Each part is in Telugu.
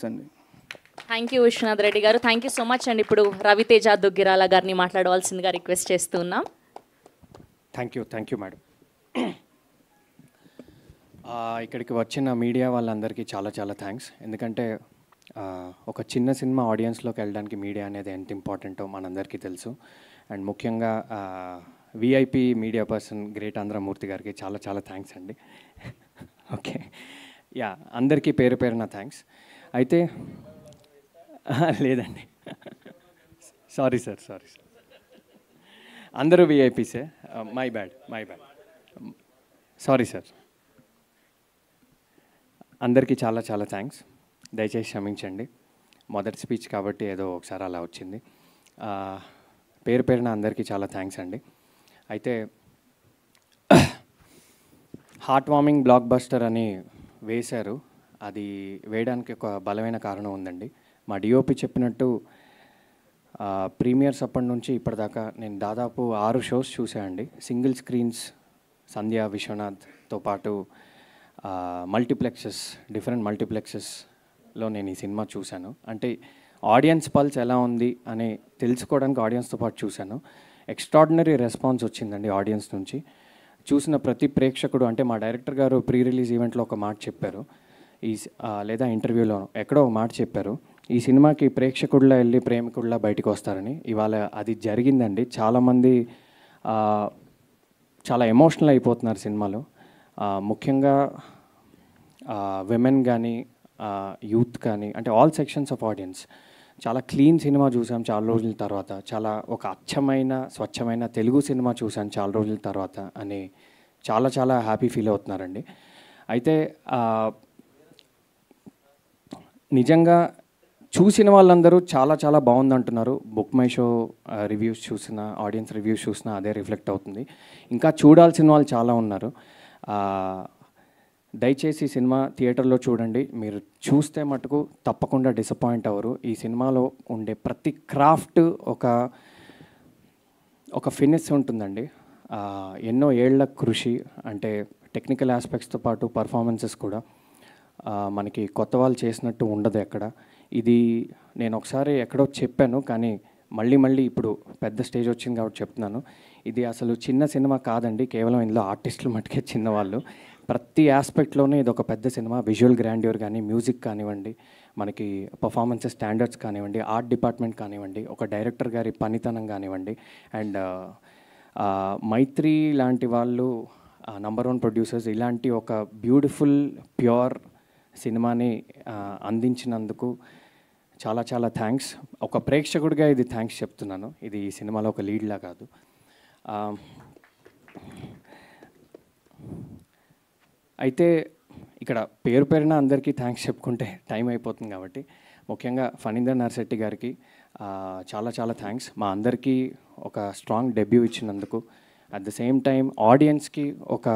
అండి. థ్యాంక్ యూ విశ్వనాథ్ రెడ్డి గారు. థ్యాంక్ యూ సో మచ్ అండి. ఇప్పుడు రవితేజ దుగ్గిరాల గారిని మాట్లాడవలసిందిగా రిక్వెస్ట్ చేస్తున్నాం. Thank you madam. ఇక్కడికి వచ్చిన మీడియా వాళ్ళందరికీ చాలా చాలా థ్యాంక్స్. ఎందుకంటే ఒక చిన్న సినిమా ఆడియన్స్లోకి వెళ్ళడానికి మీడియా అనేది ఎంత ఇంపార్టెంటో మనందరికీ తెలుసు. అండ్ ముఖ్యంగా విఐపి మీడియా పర్సన్ గ్రేట్ ఆంధ్రమూర్తి గారికి చాలా చాలా థ్యాంక్స్ అండి. ఓకే, యా, అందరికీ పేరు పేరున థ్యాంక్స్. అయితే లేదండి, సారీ సార్ అందరూ విఐపీసే. My bad sorry sir. అందరికీ చాలా చాలా థ్యాంక్స్. దయచేసి క్షమించండి, మొదటి స్పీచ్ కాబట్టి ఏదో ఒకసారి అలా వచ్చింది. పేరు పేరున అందరికీ చాలా థ్యాంక్స్ అండి. అయితే హార్ట్ వార్మింగ్ బ్లాక్ బస్టర్ అని వేశారు. అది వేయడానికి ఒక బలమైన కారణం ఉందండి. మా డిఓపి చెప్పినట్టు ప్రీమియర్స్ అప్పటి నుంచి ఇప్పటిదాకా నేను దాదాపు 6 షోస్ చూసానండి. సింగిల్ స్క్రీన్స్ సంధ్య విశ్వనాథ్తో పాటు డిఫరెంట్ మల్టీప్లెక్సెస్లో నేను ఈ సినిమా చూశాను. అంటే ఆడియన్స్ పల్స్ ఎలా ఉంది అని తెలుసుకోవడానికి ఆడియన్స్తో పాటు చూశాను. ఎక్స్ట్రాడినరీ రెస్పాన్స్ వచ్చిందండి ఆడియన్స్ నుంచి. చూసిన ప్రతి ప్రేక్షకుడు, అంటే మా డైరెక్టర్ గారు ప్రీ రిలీజ్ ఈవెంట్లో ఒక మాట చెప్పారు, లేదా ఇంటర్వ్యూలో ఎక్కడో ఒక మాట చెప్పారు, ఈ సినిమాకి ప్రేక్షకుడిలా వెళ్ళి ప్రేమికుడిలా బయటకు వస్తారని. ఇవాళ అది జరిగిందండి. చాలామంది చాలా ఎమోషనల్ అయిపోతున్నారు సినిమాలో. ముఖ్యంగా విమెన్ కానీ యూత్ కానీ, అంటే ఆల్ సెక్షన్స్ ఆఫ్ ఆడియన్స్. చాలా క్లీన్ సినిమా చూసాం చాలా రోజుల తర్వాత. చాలా ఒక అచ్చమైన స్వచ్ఛమైన తెలుగు సినిమా చూసాను చాలా రోజుల తర్వాత అని చాలా చాలా హ్యాపీ ఫీల్ అవుతున్నారండి. అయితే నిజంగా చూసిన వాళ్ళందరూ చాలా చాలా బాగుంది అంటున్నారు. బుక్ మై షో రివ్యూస్ చూసిన, ఆడియన్స్ రివ్యూస్ చూసినా అదే రిఫ్లెక్ట్ అవుతుంది. ఇంకా చూడాల్సిన వాళ్ళు చాలా ఉన్నారు. దయచేసి సినిమా థియేటర్లో చూడండి. మీరు చూస్తే మటుకు తప్పకుండా డిసప్పాయింట్ అవ్వరు. ఈ సినిమాలో ఉండే ప్రతి క్రాఫ్ట్ ఒక ఫినిష్ ఉంటుందండి. ఎన్నో ఏళ్ల కృషి, అంటే టెక్నికల్ ఆస్పెక్ట్స్తో పాటు పర్ఫార్మెన్సెస్ కూడా మనకి కొత్త వాళ్ళు చేసినట్టు ఉండదు ఎక్కడ. ఇది నేను ఒకసారి ఎక్కడో చెప్పాను, కానీ మళ్ళీ ఇప్పుడు పెద్ద స్టేజ్ వచ్చింది కాబట్టి చెప్తున్నాను. ఇది అసలు చిన్న సినిమా కాదండి. కేవలం ఇందులో ఆర్టిస్టులు మటుకే చిన్నవాళ్ళు. ప్రతి ఆస్పెక్ట్లోనే ఇది ఒక పెద్ద సినిమా. విజువల్ గ్రాండ్యూర్ కానీ, మ్యూజిక్ కానివ్వండి, మనకి పర్ఫార్మెన్సెస్ స్టాండర్డ్స్ కానివ్వండి, ఆర్ట్ డిపార్ట్మెంట్ కానివ్వండి, ఒక డైరెక్టర్ గారి పనితనం కానివ్వండి, అండ్ మైత్రి లాంటి వాళ్ళు నంబర్ 1 ప్రొడ్యూసర్స్ ఇలాంటి ఒక బ్యూటిఫుల్ ప్యూర్ సినిమాని అందించినందుకు చాలా చాలా థ్యాంక్స్. ఒక ప్రేక్షకుడిగా ఇది థ్యాంక్స్ చెప్తున్నాను. ఇది ఈ సినిమాలో ఒక లీడ్లా కాదు. అయితే ఇక్కడ పేరు పేరున అందరికీ థ్యాంక్స్ చెప్పుకుంటే టైం అయిపోతుంది కాబట్టి, ముఖ్యంగా ఫణీందర్ నర్శెట్టి గారికి చాలా చాలా థ్యాంక్స్. మా అందరికీ ఒక స్ట్రాంగ్ డెబ్యూ ఇచ్చినందుకు, అట్ ద సేమ్ టైం ఆడియన్స్కి ఒక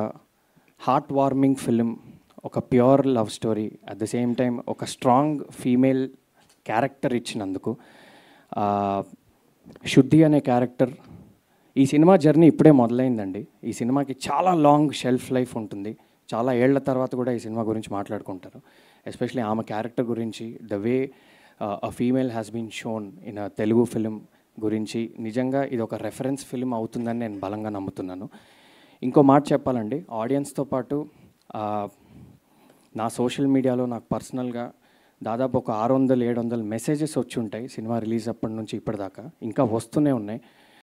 హార్ట్ వార్మింగ్ ఫిలిం, ఒక pure love story, at the same time ఒక స్ట్రాంగ్ ఫీమేల్ క్యారెక్టర్ ఇచ్చినందుకు. శుద్ధి అనే క్యారెక్టర్, ఈ సినిమా జర్నీ ఇప్పుడే మొదలైందండి. ఈ సినిమాకి చాలా లాంగ్ షెల్ఫ్ లైఫ్ ఉంటుంది. చాలా ఏళ్ల తర్వాత కూడా ఈ సినిమా గురించి మాట్లాడుకుంటారు. ఎస్పెషలీ ఆమె క్యారెక్టర్ గురించి, the way a female has been shown in a Telugu film గురించి నిజంగా ఇది ఒక రెఫరెన్స్ ఫిలిం అవుతుందని నేను బలంగా నమ్ముతున్నాను. ఇంకో మాట చెప్పాలండి, ఆడియన్స్తో పాటు నా సోషల్ మీడియాలో నాకు పర్సనల్గా దాదాపు ఒక 600-700 మెసేజెస్ వచ్చి ఉంటాయి సినిమా రిలీజ్ అప్పటి నుంచి ఇప్పటిదాకా. ఇంకా వస్తూనే ఉన్నాయి.